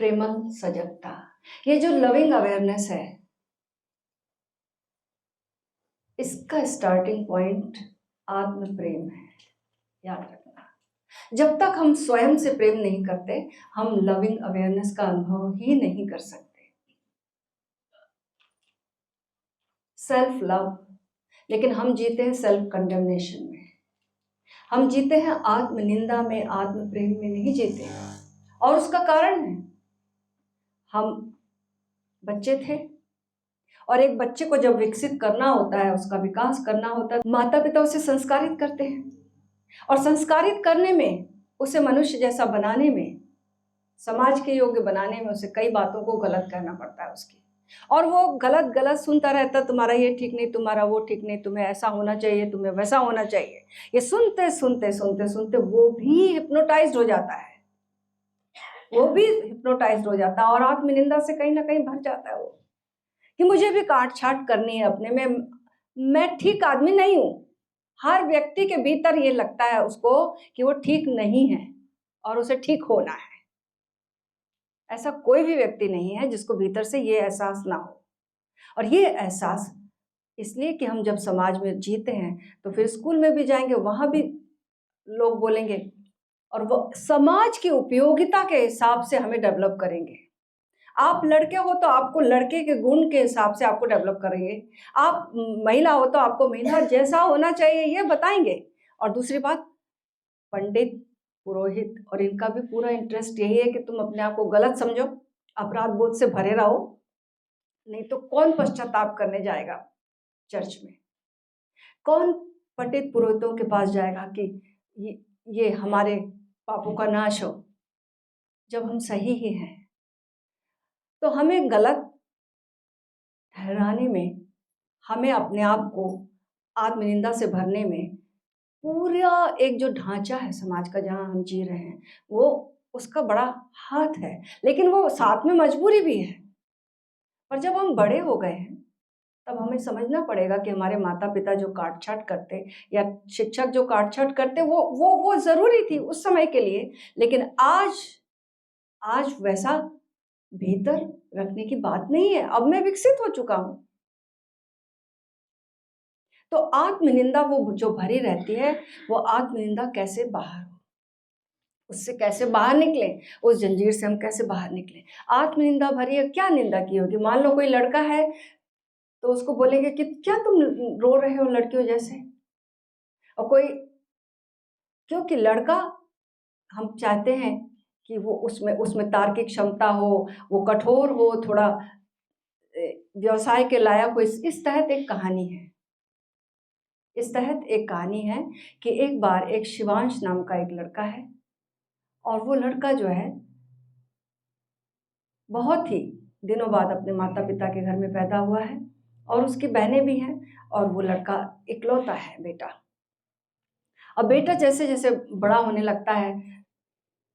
प्रेमल सजगता। ये जो लविंग अवेयरनेस है, इसका स्टार्टिंग पॉइंट आत्म प्रेम है। याद रखना, जब तक हम स्वयं से प्रेम नहीं करते, हम लविंग अवेयरनेस का अनुभव ही नहीं कर सकते। सेल्फ लव, लेकिन हम जीते हैं सेल्फ कंडेमनेशन में, हम जीते हैं आत्मनिंदा में, आत्म प्रेम में नहीं जीते। और उसका कारण है, हम बच्चे थे और एक बच्चे को जब विकसित करना होता है, उसका विकास करना होता है, माता पिता उसे संस्कारित करते हैं और संस्कारित करने में, उसे मनुष्य जैसा बनाने में, समाज के योग्य बनाने में उसे कई बातों को गलत कहना पड़ता है उसकी, और वो गलत गलत सुनता रहता, तुम्हारा ये ठीक नहीं, तुम्हारा वो ठीक नहीं, तुम्हें ऐसा होना चाहिए, तुम्हें वैसा होना चाहिए। ये सुनते सुनते सुनते सुनते वो भी हिप्नोटाइज्ड हो जाता है, वो भी हिप्नोटाइज्ड हो जाता है और आत्मनिंदा से कहीं ना कहीं भर जाता है वो, कि मुझे भी काट छाट करनी है अपने में, मैं ठीक आदमी नहीं हूं। हर व्यक्ति के भीतर ये लगता है उसको कि वो ठीक नहीं है और उसे ठीक होना है। ऐसा कोई भी व्यक्ति नहीं है जिसको भीतर से ये एहसास ना हो। और ये एहसास इसलिए कि हम जब समाज में जीते हैं, तो फिर स्कूल में भी जाएंगे, वहां भी लोग बोलेंगे और वो समाज की उपयोगिता के हिसाब से हमें डेवलप करेंगे। आप लड़के हो तो आपको लड़के के गुण के हिसाब से आपको डेवलप करेंगे, आप महिला हो तो आपको महिला जैसा होना चाहिए ये बताएंगे। और दूसरी बात, पंडित पुरोहित और इनका भी पूरा इंटरेस्ट यही है कि तुम अपने आप को गलत समझो, अपराध बोध से भरे रहो, नहीं तो कौन पश्चाताप करने जाएगा चर्च में, कौन पंडित पुरोहितों के पास जाएगा कि ये हमारे पापों का नाश हो, जब हम सही ही हैं। तो हमें गलत ठहराने में, हमें अपने आप को आत्मनिंदा से भरने में, पूरा एक जो ढांचा है समाज का जहां हम जी रहे हैं, वो उसका बड़ा हाथ है, लेकिन वो साथ में मजबूरी भी है। पर जब हम बड़े हो गए हैं, तब हमें समझना पड़ेगा कि हमारे माता पिता जो काट छाट करते या शिक्षक जो काट छाट करते, वो जरूरी थी उस समय के लिए, लेकिन आज वैसा भीतर रखने की बात नहीं है। अब मैं विकसित हो चुका हूं, तो आत्मनिंदा वो जो भरी रहती है, वो आत्मनिंदा कैसे बाहर हो, उससे कैसे बाहर निकले, उस जंजीर से हम कैसे बाहर निकले। आत्मनिंदा भरी है, क्या निंदा की होगी? मान लो कोई लड़का है तो उसको बोलेंगे कि क्या तुम रो रहे हो लड़कियों जैसे, और कोई, क्योंकि लड़का, हम चाहते हैं कि वो उसमें उसमें तार्किक क्षमता हो, वो कठोर हो, थोड़ा व्यवसाय के लायक हो। इस तहत एक कहानी है, इस तहत एक कहानी है कि एक बार एक शिवांश नाम का एक लड़का है, और वो लड़का जो है बहुत ही दिनों बाद अपने माता पिता के घर में पैदा हुआ है, और उसकी बहनें भी हैं, और वो लड़का इकलौता है बेटा। अब बेटा जैसे जैसे बड़ा होने लगता है,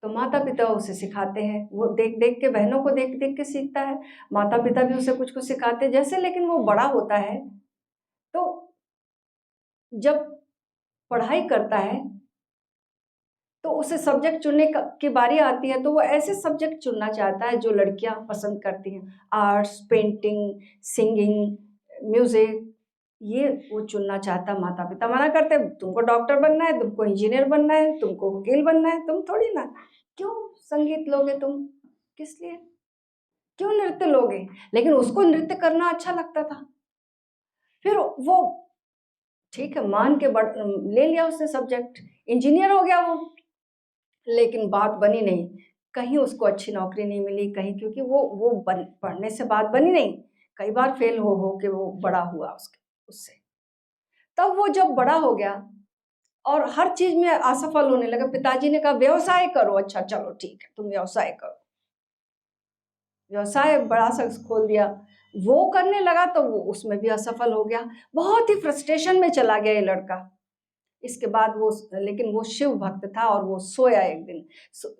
तो माता पिता उसे सिखाते हैं, वो देख देख के, बहनों को देख देख के सीखता है, माता पिता भी उसे कुछ कुछ सिखाते हैं जैसे। लेकिन वो बड़ा होता है तो जब पढ़ाई करता है, तो उसे सब्जेक्ट चुनने की बारी आती है, तो वो ऐसे सब्जेक्ट चुनना चाहता है जो लड़कियां पसंद करती हैं, आर्ट्स, पेंटिंग, सिंगिंग, म्यूजिक, ये वो चुनना चाहता है। माता पिता मना करते हैं, तुमको डॉक्टर बनना है, तुमको इंजीनियर बनना है, तुमको वकील बनना है, तुम थोड़ी ना, क्यों संगीत लोगे तुम, किस लिए, क्यों नृत्य लोगे? लेकिन उसको नृत्य करना अच्छा लगता था। फिर वो ठीक है मान के ले लिया उसने सब्जेक्ट, इंजीनियर हो गया वो, लेकिन बात बनी नहीं, कहीं उसको अच्छी नौकरी नहीं मिली कहीं, क्योंकि वो पढ़ने से बात बनी नहीं, कई बार फेल हो के वो बड़ा हुआ उससे। तब वो जब बड़ा हो गया और हर चीज में असफल होने लगा, पिताजी ने कहा व्यवसाय करो। अच्छा चलो ठीक है, तुम व्यवसाय करो। व्यवसाय बड़ा सा खोल दिया, वो करने लगा तो वो उसमें भी असफल हो गया, बहुत ही फ्रस्ट्रेशन में चला गया ये लड़का। इसके बाद वो, लेकिन वो शिव भक्त था, और वो सोया एक दिन,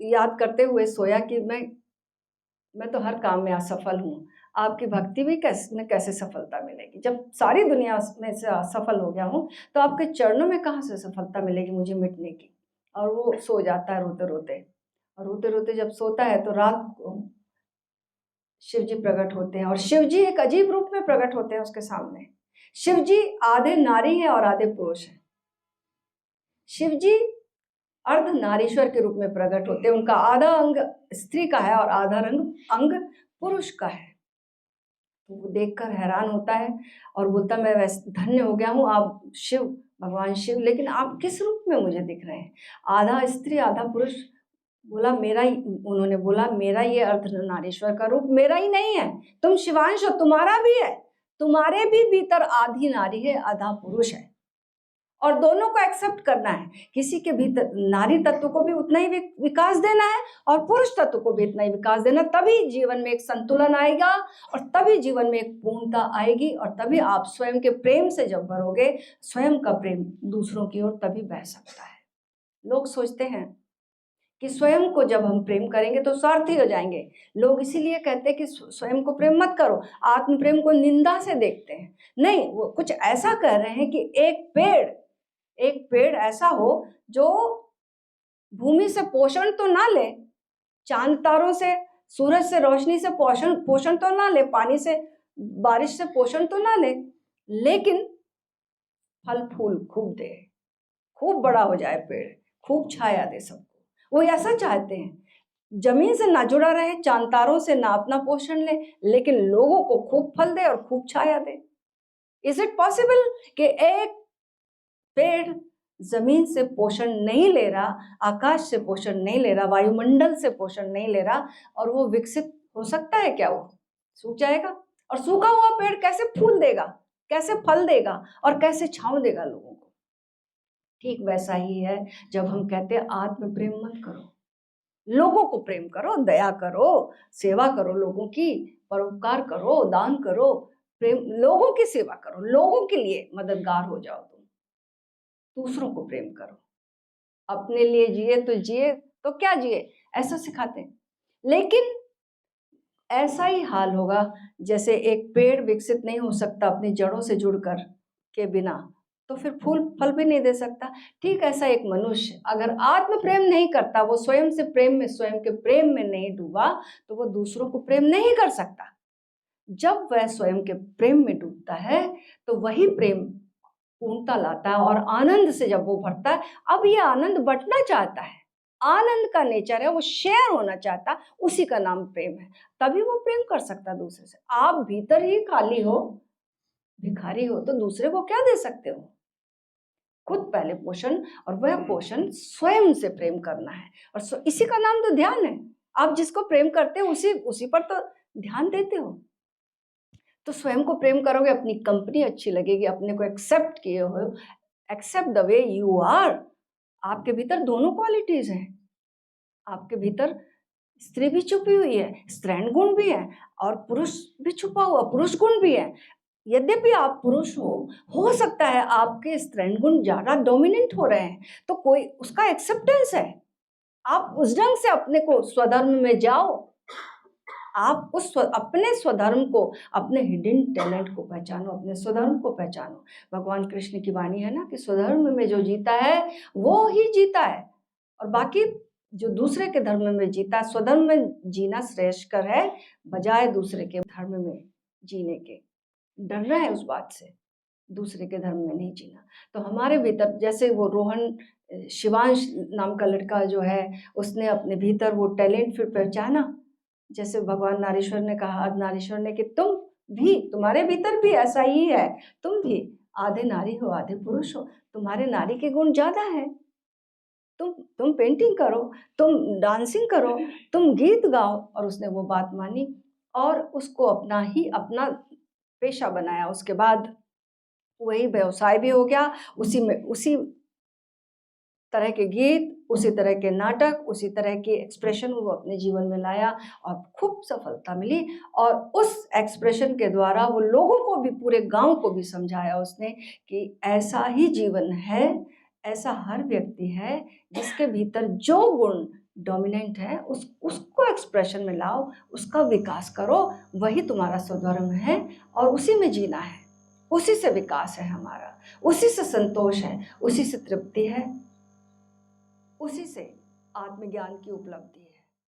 याद करते हुए सोया कि मैं तो हर काम में असफल हूँ, आपकी भक्ति भी में कैसे सफलता मिलेगी? जब सारी दुनिया में से असफल हो गया हूँ, तो आपके चरणों में कहाँ से सफलता मिलेगी मुझे मिटने की? और वो सो जाता है रोते रोते, और रोते रोते जब सोता है तो रात को शिव जी प्रकट होते हैं और शिव जी एक अजीब रूप में प्रकट होते हैं उसके सामने। शिव जी आधे नारी हैं और आधे पुरुष हैं। शिव जी अर्ध नारीश्वर के रूप में प्रकट होते हैं। उनका आधा अंग स्त्री का है और आधा अंग पुरुष का है। तो वो देखकर हैरान होता है और बोलता मैं वैसे धन्य हो गया हूँ, आप शिव, भगवान शिव, लेकिन आप किस रूप में मुझे दिख रहे हैं? आधा स्त्री आधा पुरुष। बोला मेरा ही, उन्होंने बोला मेरा ये अर्धनारीश्वर का रूप मेरा ही नहीं है, तुम शिवांश हो, तुम्हारा भी है, तुम्हारे भी भीतर आधी नारी है आधा पुरुष है और दोनों को एक्सेप्ट करना है। किसी के भीतर नारी तत्व को भी उतना ही विकास देना है और पुरुष तत्व को भी इतना ही विकास देना, तभी जीवन में एक संतुलन आएगा और तभी जीवन में एक पूर्णता आएगी और तभी आप स्वयं के प्रेम से जब भरोगे, स्वयं का प्रेम दूसरों की ओर तभी बह सकता है। लोग सोचते हैं कि स्वयं को जब हम प्रेम करेंगे तो स्वार्थी हो जाएंगे। लोग इसीलिए कहते हैं कि स्वयं को प्रेम मत करो, आत्म प्रेम को निंदा से देखते हैं। नहीं, वो कुछ ऐसा कह रहे हैं कि एक पेड़ ऐसा हो जो भूमि से पोषण तो ना ले, चांद तारों से, सूरज से रोशनी से पोषण तो ना ले, पानी से, बारिश से पोषण तो ना ले, लेकिन फल फूल खूब दे, खूब बड़ा हो जाए पेड़, खूब छाया दे सबको। वो ऐसा चाहते हैं। जमीन से ना जुड़ा रहे, चांद तारों से ना अपना पोषण ले, लेकिन लोगों को खूब फल दे और खूब छाया दे। इज इट पॉसिबल कि एक पेड़ जमीन से पोषण नहीं ले रहा, आकाश से पोषण नहीं ले रहा, वायुमंडल से पोषण नहीं ले रहा और वो विकसित हो सकता है क्या? वो सूख जाएगा। और सूखा हुआ पेड़ कैसे फूल देगा, कैसे फल देगा और कैसे छांव देगा लोगों को? ठीक वैसा ही है जब हम कहते हैं आत्म प्रेम मत करो, लोगों को प्रेम करो, दया करो, सेवा करो, लोगों की परोपकार करो, दान करो, प्रेम, लोगों की सेवा करो, लोगों के लिए मददगार हो जाओ। तुम दूसरों को प्रेम करो, अपने लिए जिए तो क्या जिए, ऐसा सिखाते हैं। लेकिन ऐसा ही हाल होगा जैसे एक पेड़ विकसित नहीं हो सकता अपनी जड़ों से जुड़कर के बिना, तो फिर फूल फल भी नहीं दे सकता। ठीक ऐसा एक मनुष्य अगर आत्म प्रेम नहीं करता, वो स्वयं से प्रेम में, स्वयं के प्रेम में नहीं डूबा, तो वो दूसरों को प्रेम नहीं कर सकता। जब वह स्वयं के प्रेम में डूबता है तो वही प्रेम पूर्णता लाता है और आनंद से जब वो भरता है, अब ये आनंद बंटना चाहता है, आनंद का नेचर है, वो शेयर होना चाहता, उसी का नाम प्रेम है। तभी वो प्रेम कर सकता दूसरे से। आप भीतर ही खाली हो, भिखारी हो, तो दूसरे को क्या दे सकते हो? खुद पहले पोषण, और वह पोषण स्वयं से प्रेम करना है और इसी का नाम तो ध्यान है। आप जिसको प्रेम करते हो उसी पर तो ध्यान देते हो। तो स्वयं को प्रेम करोगे, अपनी कंपनी अच्छी लगेगी, अपने को एक्सेप्ट किए हो, accept the way you are. आपके भीतर दोनों क्वालिटीज हैं। आपके भीतर स्त्री भी छुपी हुई है, स्त्रैण गुण भी है और पुरुष भी छुपा हुआ पुरुष गुण भी है। यद्यपि आप पुरुष हो सकता है आपके स्त्रैण गुण ज्यादा डोमिनेंट हो रहे हैं, तो कोई उसका एक्सेप्टेंस है। आप उस ढंग से अपने को स्वधर्म में जाओ, आप उस अपने स्वधर्म को, अपने हिडन टैलेंट को पहचानो, अपने स्वधर्म को पहचानो। भगवान कृष्ण की वाणी है ना कि स्वधर्म में जो जीता है वो ही जीता है, और बाकी जो दूसरे के धर्म में जीता, स्वधर्म में जीना श्रेष्ठकर है बजाय दूसरे के धर्म में जीने के। डरना है उस बात से, दूसरे के धर्म में नहीं जीना। तो हमारे भीतर जैसे वो रोहन, शिवांश नाम का लड़का जो है, उसने अपने भीतर वो टैलेंट फिर पहचाना, जैसे भगवान नारीश्वर ने कहा, नारीश्वर ने, कि तुम भी, तुम्हारे भीतर भी ऐसा ही है, तुम भी आधे नारी हो आधे पुरुष हो, तुम्हारे नारी के गुण ज्यादा है। तुम पेंटिंग करो, तुम डांसिंग करो, तुम गीत गाओ। और उसने वो बात मानी और उसको अपना पेशा बनाया। उसके बाद वही व्यवसाय भी हो गया, उसी तरह के गीत, उसी तरह के नाटक, उसी तरह के एक्सप्रेशन वो अपने जीवन में लाया और खूब सफलता मिली। और उस एक्सप्रेशन के द्वारा वो लोगों को भी, पूरे गांव को भी समझाया उसने कि ऐसा ही जीवन है, ऐसा हर व्यक्ति है जिसके भीतर जो गुण डोमिनेंट है उसको एक्सप्रेशन में लाओ, उसका विकास करो, वही तुम्हारा स्वधर्म है और उसी में जीना है, उसी से विकास है हमारा, उसी से संतोष है, उसी से तृप्ति है, उसी से आत्मज्ञान की उपलब्धि है।